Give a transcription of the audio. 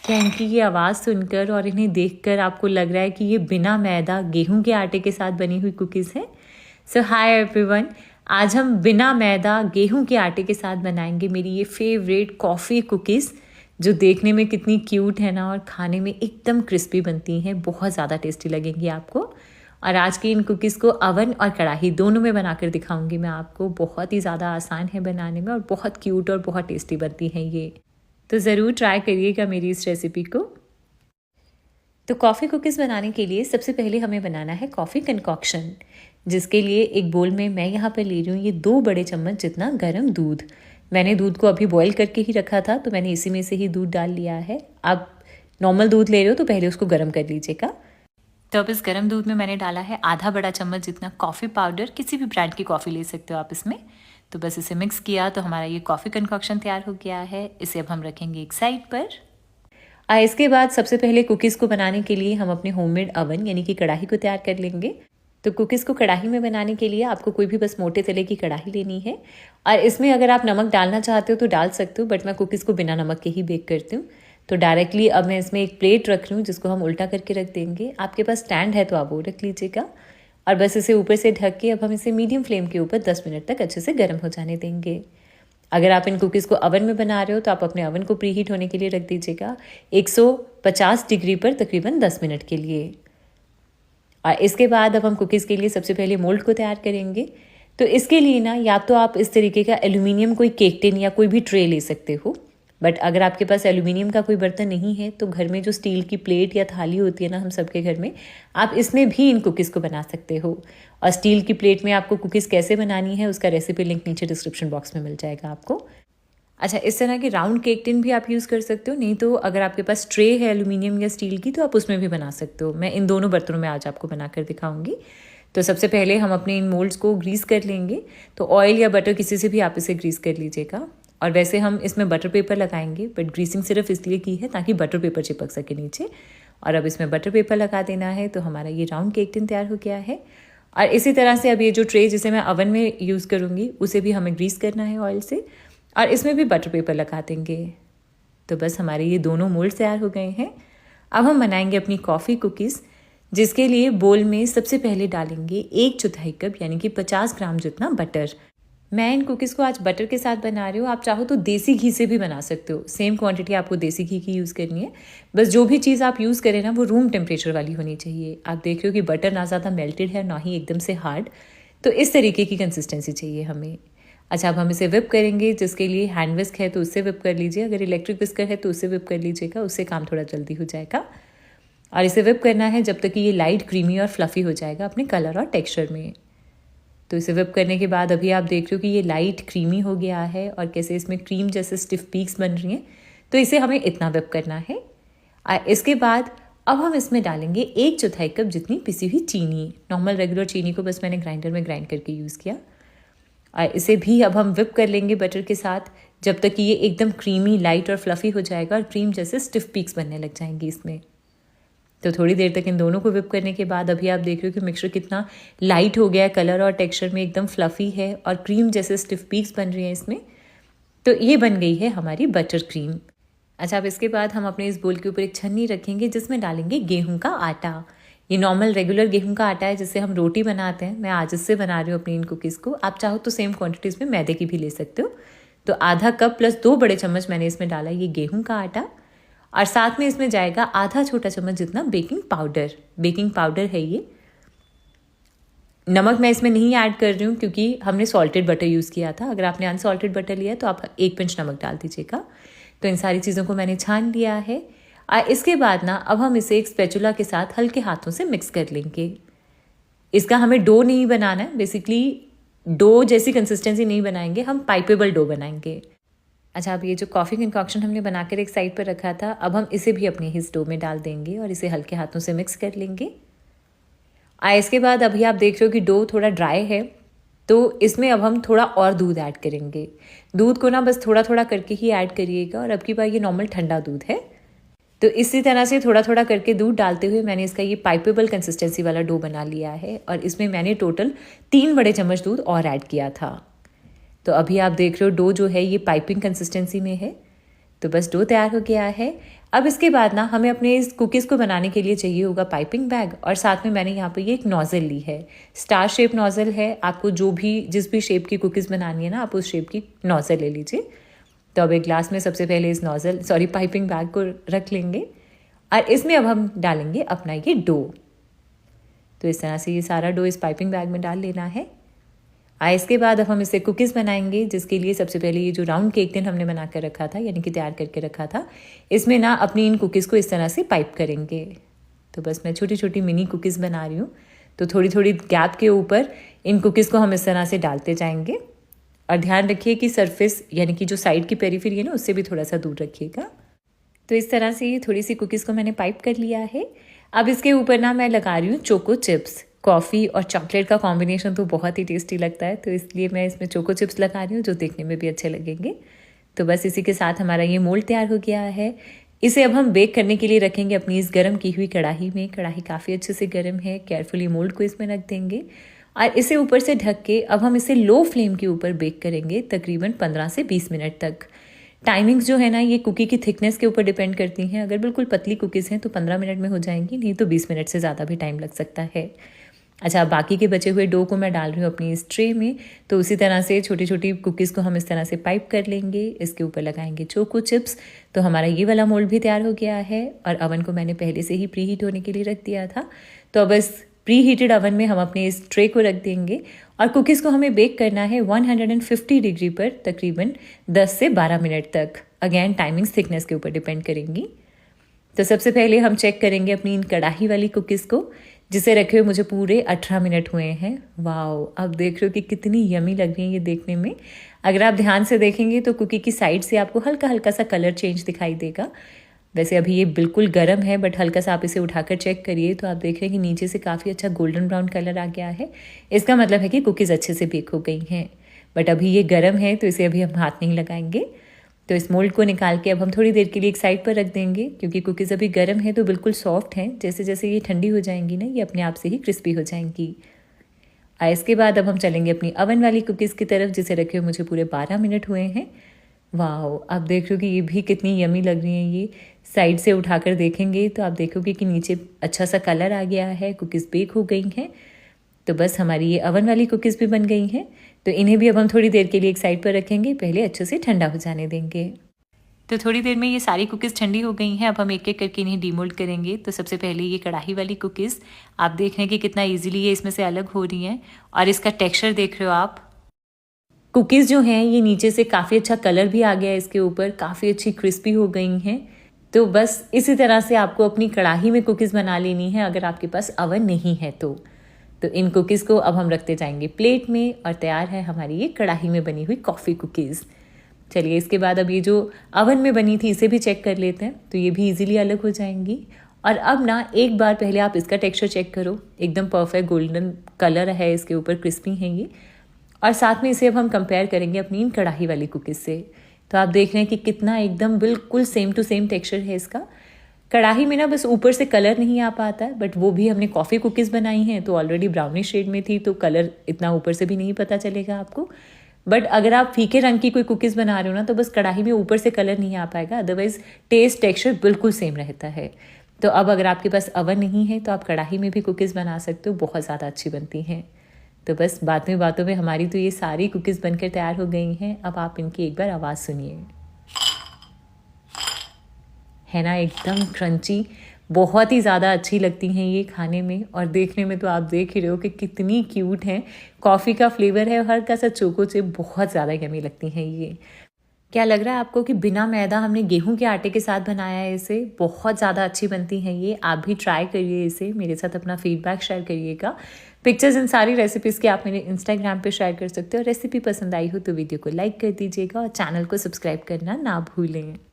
क्या इनकी ये आवाज़ सुनकर और इन्हें देखकर आपको लग रहा है कि ये बिना मैदा गेहूं के आटे के साथ बनी हुई कुकीज़ है? सो हाय एवरीवन, आज हम बिना मैदा गेहूं के आटे के साथ बनाएंगे मेरी ये फेवरेट कॉफ़ी कुकीज़, जो देखने में कितनी क्यूट है ना और खाने में एकदम क्रिस्पी बनती हैं। बहुत ज़्यादा टेस्टी लगेंगी आपको। और आज की इन कुकीज़ को अवन और कढ़ाई दोनों में बनाकर दिखाऊंगी मैं आपको। बहुत ही ज़्यादा आसान है बनाने में और बहुत क्यूट और बहुत टेस्टी बनती हैं ये। तो ज़रूर ट्राई करिएगा मेरी इस रेसिपी को। तो कॉफ़ी कुकीज़ बनाने के लिए सबसे पहले हमें बनाना है कॉफ़ी कंकॉक्शन, जिसके लिए एक बोल में मैं यहाँ पर ले रही हूँ ये 2 बड़े चम्मच जितना गर्म दूध। मैंने दूध को अभी बॉईल करके ही रखा था, तो मैंने इसी में से ही दूध डाल लिया है। आप नॉर्मल दूध ले रहे हो तो पहले उसको गर्म कर लीजिएगा। तो अब इस गर्म दूध में मैंने डाला है आधा बड़ा चम्मच जितना कॉफ़ी पाउडर। किसी भी ब्रांड की कॉफ़ी ले सकते हो आप इसमें। तो बस इसे मिक्स किया तो हमारा ये कॉफ़ी कंकॉक्शन तैयार हो गया है। इसे अब हम रखेंगे एक साइड पर। इसके बाद सबसे पहले कुकीज़ को बनाने के लिए हम अपने होममेड अवन यानी कि कढ़ाई को तैयार कर लेंगे। तो कुकीज़ को कढ़ाई में बनाने के लिए आपको कोई भी बस मोटे तले की कढ़ाई लेनी है। और इसमें अगर आप नमक डालना चाहते हो तो डाल सकते हो, बट मैं कुकीज़ को बिना नमक के ही बेक करती हूँ। तो डायरेक्टली अब मैं इसमें एक प्लेट रख रही हूँ जिसको हम उल्टा करके रख देंगे। आपके पास स्टैंड है तो आप वो रख लीजिएगा। और बस इसे ऊपर से ढक के अब हम इसे मीडियम फ्लेम के ऊपर 10 मिनट तक अच्छे से गर्म हो जाने देंगे। अगर आप इन कुकीज़ को अवन में बना रहे हो तो आप अपने अवन को प्री हीट होने के लिए रख दीजिएगा 150 डिग्री पर तकरीबन 10 मिनट के लिए। और इसके बाद अब हम कुकीज़ के लिए सबसे पहले मोल्ड को तैयार करेंगे। तो इसके लिए ना या तो आप इस तरीके का एल्यूमिनियम कोई केक टिन या कोई भी ट्रे ले सकते हो, बट अगर आपके पास एल्यूमिनियम का कोई बर्तन नहीं है तो घर में जो स्टील की प्लेट या थाली होती है ना हम सबके घर में, आप इसमें भी इन कुकीज़ को बना सकते हो। और स्टील की प्लेट में आपको कुकीज़ कैसे बनानी है उसका रेसिपी लिंक नीचे डिस्क्रिप्शन बॉक्स में मिल जाएगा आपको। अच्छा, इस तरह की राउंड केक टिन भी आप यूज़ कर सकते हो, नहीं तो अगर आपके पास ट्रे है एल्यूमिनियम या स्टील की तो आप उसमें भी बना सकते हो। मैं इन दोनों बर्तनों में आज आपको बनाकर दिखाऊंगी। तो सबसे पहले हम अपने इन मोल्ड्स को ग्रीस कर लेंगे। तो ऑयल या बटर किसी से भी आप इसे ग्रीस कर लीजिएगा। और वैसे हम इसमें बटर पेपर लगाएंगे, बट ग्रीसिंग सिर्फ इसलिए की है ताकि बटर पेपर चिपक सके नीचे। और अब इसमें बटर पेपर लगा देना है। तो हमारा ये राउंड केक टिन तैयार हो गया है। और इसी तरह से अब ये जो ट्रे जिसे मैं अवन में यूज़ करूँगी उसे भी हमें ग्रीस करना है ऑयल से, और इसमें भी बटर पेपर लगा देंगे। तो बस हमारे ये दोनों मोल्ड तैयार हो गए हैं। अब हम बनाएंगे अपनी कॉफ़ी कुकीज़, जिसके लिए बोल में सबसे पहले डालेंगे 1/4 कप यानी कि 50 ग्राम जितना बटर। मैं इन कुकीज़ को आज बटर के साथ बना रही हूँ। आप चाहो तो देसी घी से भी बना सकते हो। सेम क्वांटिटी आपको देसी घी की यूज़ करनी है। बस जो भी चीज़ आप यूज़ करें ना वो रूम टेम्परेचर वाली होनी चाहिए। आप देख रहे हो कि बटर ना ज़्यादा मेल्टेड है ना ही एकदम से हार्ड। तो इस तरीके की कंसिस्टेंसी चाहिए हमें। अच्छा, अब हम इसे विप करेंगे, जिसके लिए हैंड विस्क है तो उससे विप कर लीजिए। अगर इलेक्ट्रिक विस्कर है तो उससे विप कर लीजिएगा, उससे काम थोड़ा जल्दी हो जाएगा। और इसे विप करना है जब तक कि ये लाइट क्रीमी और फ्लफ़ी हो जाएगा अपने कलर और टेक्सचर में। तो इसे विप करने के बाद अभी आप देख रहे हो कि ये लाइट क्रीमी हो गया है और कैसे इसमें क्रीम जैसे स्टिफ पीक्स बन रही हैं। तो इसे हमें इतना विप करना है। इसके बाद अब हम इसमें डालेंगे 1/4 कप जितनी पिसी हुई चीनी। नॉर्मल रेगुलर चीनी को बस मैंने ग्राइंडर में ग्राइंड करके यूज़ किया। और इसे भी अब हम विप कर लेंगे बटर के साथ जब तक कि ये एकदम क्रीमी लाइट और फ्लफ़ी हो जाएगा और क्रीम जैसे स्टिफ पीक्स बनने लग जाएंगी इसमें। तो थोड़ी देर तक इन दोनों को विप करने के बाद अभी आप देख रहे हो कि मिक्सचर कितना लाइट हो गया है, कलर और टेक्सचर में एकदम फ्लफ़ी है और क्रीम जैसे स्टिफ पीक्स बन रही हैं इसमें। तो ये बन गई है हमारी बटर क्रीम। अच्छा, अब इसके बाद हम अपने इस बोल के ऊपर एक छन्नी रखेंगे जिसमें डालेंगे गेहूं का आटा। ये नॉर्मल रेगुलर गेहूं का आटा है जिससे हम रोटी बनाते हैं। मैं आज इससे बना रही हूँ अपनी इन कुकीज़ को। आप चाहो तो सेम क्वांटिटीज़ में मैदे की भी ले सकते हो। तो आधा कप प्लस 2 बड़े चम्मच मैंने इसमें डाला ये गेहूं का आटा। और साथ में इसमें जाएगा आधा छोटा चम्मच जितना बेकिंग पाउडर। बेकिंग पाउडर है ये। नमक मैं इसमें नहीं ऐड कर रही हूँ क्योंकि हमने सॉल्टेड बटर यूज़ किया था। अगर आपने अनसॉल्टेड बटर लिया है तो आप 1 पिंच नमक डाल दीजिएगा। तो इन सारी चीज़ों को मैंने छान लिया है। इसके बाद ना अब हम इसे एक स्पैचुला के साथ हल्के हाथों से मिक्स कर लेंगे। इसका हमें डो नहीं बनाना है, बेसिकली डो जैसी कंसिस्टेंसी नहीं बनाएंगे, हम पाइपेबल डो बनाएंगे। अच्छा, अब ये जो कॉफ़ी कंकॉक्शन हमने बनाकर एक साइड पर रखा था, अब हम इसे भी अपने ही डो में डाल देंगे और इसे हल्के हाथों से मिक्स कर लेंगे। इसके बाद अभी आप देख रहे हो कि डो थोड़ा ड्राई है, तो इसमें अब हम थोड़ा और दूध ऐड करेंगे। दूध को ना बस थोड़ा थोड़ा करके ही ऐड करिएगा। और अब की बार ये नॉर्मल ठंडा दूध है। तो इसी तरह से थोड़ा थोड़ा करके दूध डालते हुए मैंने इसका ये पाइपेबल कंसिस्टेंसी वाला डो बना लिया है। और इसमें मैंने टोटल 3 बड़े चम्मच दूध और ऐड किया था। तो अभी आप देख रहे हो डो जो है ये पाइपिंग कंसिस्टेंसी में है। तो बस डो तैयार हो गया है। अब इसके बाद ना हमें अपने इस कुकीज़ को बनाने के लिए चाहिए होगा पाइपिंग बैग, और साथ में मैंने यहाँ पे ये एक नोज़ल ली है। स्टार शेप नोज़ल है, आपको जिस भी शेप की कुकीज़ बनानी है ना, आप उस शेप की नोज़ल ले लीजिए। तो अब एक ग्लास में सबसे पहले इस पाइपिंग बैग को रख लेंगे और इसमें अब हम डालेंगे अपना ये डो। तो इस तरह से ये सारा डो इस पाइपिंग बैग में डाल लेना है। इसके बाद अब हम इससे कुकीज़ बनाएंगे, जिसके लिए सबसे पहले ये जो राउंड केक टिन हमने बना कर रखा था, यानी कि तैयार करके रखा था, इसमें ना अपनी इन कुकीज़ को इस तरह से पाइप करेंगे। तो बस मैं छोटी छोटी मिनी कुकीज़ बना रही हूँ। तो थोड़ी थोड़ी गैप के ऊपर इन कुकीज़ को हम इस तरह से डालते जाएंगे, और ध्यान रखिए कि सरफेस यानी कि जो साइड की पेरीफेरी है ना, उससे भी थोड़ा सा दूर रखिएगा। तो इस तरह से ये थोड़ी सी कुकीज़ को मैंने पाइप कर लिया है। अब इसके ऊपर ना मैं लगा रही हूँ चोको चिप्स। कॉफ़ी और चॉकलेट का कॉम्बिनेशन तो बहुत ही टेस्टी लगता है, तो इसलिए मैं इसमें चोको चिप्स लगा रही हूँ, जो देखने में भी अच्छे लगेंगे। तो बस इसी के साथ हमारा ये मोल्ड तैयार हो गया है। इसे अब हम बेक करने के लिए रखेंगे अपनी इस गर्म की हुई कढ़ाई में। कढ़ाई काफ़ी अच्छे से गर्म है। केयरफुली मोल्ड को इसमें रख देंगे और इसे ऊपर से ढक के अब हम इसे लो फ्लेम के ऊपर बेक करेंगे तकरीबन 15 से 20 मिनट तक। टाइमिंग्स जो है ना, ये कुकी की थिकनेस के ऊपर डिपेंड करती हैं। अगर बिल्कुल पतली कुकीज़ हैं तो 15 मिनट में हो जाएंगी, नहीं तो 20 मिनट से ज़्यादा भी टाइम लग सकता है। अच्छा, बाकी के बचे हुए डो को मैं डाल रही हूँ अपनी इस ट्रे में। तो उसी तरह से छोटी छोटी कुकीज़ को हम इस तरह से पाइप कर लेंगे। इसके ऊपर लगाएंगे चोको चिप्स। तो हमारा ये वाला मोल्ड भी तैयार हो गया है, और अवन को मैंने पहले से ही प्री हीट होने के लिए रख दिया था। तो अब इस प्री हीटेड अवन में हम अपने इस ट्रे को रख देंगे, और कुकीज़ को हमें बेक करना है 150 डिग्री पर तकरीबन 10 से 12 मिनट तक। अगेन टाइमिंग्स थिकनेस के ऊपर डिपेंड करेंगी। तो सबसे पहले हम चेक करेंगे अपनी इन कढ़ाई वाली कुकीज़ को, जिसे रखे हुए मुझे पूरे 18 मिनट हुए हैं। वाओ, अब देख रहे हो कि कितनी यमी लग रही है ये देखने में। अगर आप ध्यान से देखेंगे तो कुकी की साइड से आपको हल्का हल्का सा कलर चेंज दिखाई देगा। वैसे अभी ये बिल्कुल गर्म है, बट हल्का सा आप इसे उठाकर चेक करिए तो आप देख रहे हैं कि नीचे से काफ़ी अच्छा गोल्डन ब्राउन कलर आ गया है। इसका मतलब है कि कुकीज़ अच्छे से बेक हो गई हैं। बट अभी ये गर्म है, तो इसे अभी हम हाथ नहीं लगाएंगे। तो इस मोल्ड को निकाल के अब हम थोड़ी देर के लिए एक साइड पर रख देंगे, क्योंकि कुकीज़ अभी गर्म है तो बिल्कुल सॉफ्ट हैं। जैसे जैसे ये ठंडी हो जाएंगी ना, ये अपने आप से ही क्रिस्पी हो जाएंगी। इसके बाद अब हम चलेंगे अपनी अवन वाली कुकीज़ की तरफ, जिसे रखे हुए मुझे पूरे 12 मिनट हुए हैं। वाह, अब देख रहे हो कि ये भी कितनी यमी लग रही हैं। ये साइड से उठाकर देखेंगे तो आप देखोगे कि नीचे अच्छा सा कलर आ गया है, कुकीज़ बेक हो गई हैं। तो बस हमारी ये अवन वाली कुकीज़ भी बन गई हैं। तो इन्हें भी अब हम थोड़ी देर के लिए एक साइड पर रखेंगे, पहले अच्छे से ठंडा हो जाने देंगे। तो थोड़ी देर में ये सारी कुकीज़ ठंडी हो गई हैं। अब हम एक एक करके इन्हें डीमोल्ड करेंगे। तो सबसे पहले ये कढ़ाई वाली कुकीज़, आप देख रहे हैं कि कितना ईजिली ये इसमें से अलग हो रही हैं, और इसका टेक्स्चर देख रहे हो आप। कुकीज़ जो हैं ये नीचे से काफ़ी अच्छा कलर भी आ गया है इसके ऊपर, काफ़ी अच्छी क्रिस्पी हो गई हैं। तो बस इसी तरह से आपको अपनी कढ़ाई में कुकीज़ बना लेनी है, अगर आपके पास अवन नहीं है तो इन कुकीज़ को अब हम रखते जाएंगे प्लेट में, और तैयार है हमारी ये कढ़ाई में बनी हुई कॉफ़ी कुकीज़। चलिए, इसके बाद अब ये जो अवन में बनी थी इसे भी चेक कर लेते हैं। तो ये भी इजीली अलग हो जाएंगी। और अब ना एक बार पहले आप इसका टेक्सचर चेक करो, एकदम परफेक्ट गोल्डन कलर है इसके ऊपर, क्रिस्पी हैं ये। और साथ में इसे अब हम कंपेयर करेंगे अपनी इन कढ़ाई वाली कुकीज़ से। तो आप देख रहे हैं कि कितना एकदम बिल्कुल सेम टू सेम टेक्सचर है इसका। कढ़ाई में ना बस ऊपर से कलर नहीं आ पाता है, बट वो भी हमने कॉफ़ी कुकीज़ बनाई हैं तो ऑलरेडी ब्राउनिश शेड में थी, तो कलर इतना ऊपर से भी नहीं पता चलेगा आपको। बट अगर आप फीके रंग की कोई कुकीज़ बना रहे हो ना, तो बस कढ़ाई में ऊपर से कलर नहीं आ पाएगा, अदरवाइज टेस्ट टेक्सचर बिल्कुल सेम रहता है। तो अब अगर आपके पास अवन नहीं है तो आप कढ़ाई में भी कुकीज़ बना सकते हो, बहुत ज़्यादा अच्छी बनती हैं। तो बस बातों में हमारी तो ये सारी कुकीज़ बनकर तैयार हो गई हैं। अब आप इनकी एक बार आवाज़ सुनिए, है ना एकदम क्रंची, बहुत ही ज़्यादा अच्छी लगती हैं ये खाने में। और देखने में तो आप देख ही रहे हो कि कितनी क्यूट हैं। कॉफ़ी का फ्लेवर है और हल्का सा चोको चिप, बहुत ज़्यादा यमी लगती हैं ये। क्या लग रहा है आपको कि बिना मैदा हमने गेहूं के आटे के साथ बनाया है इसे? बहुत ज़्यादा अच्छी बनती हैं ये। आप भी ट्राई करिए इसे, मेरे साथ अपना फीडबैक शेयर करिएगा। पिक्चर्स इन सारी रेसिपीज़ के आप मेरे इंस्टाग्राम पे शेयर कर सकते हो। रेसिपी पसंद आई हो तो वीडियो को लाइक कर दीजिएगा और चैनल को सब्सक्राइब करना ना भूलें।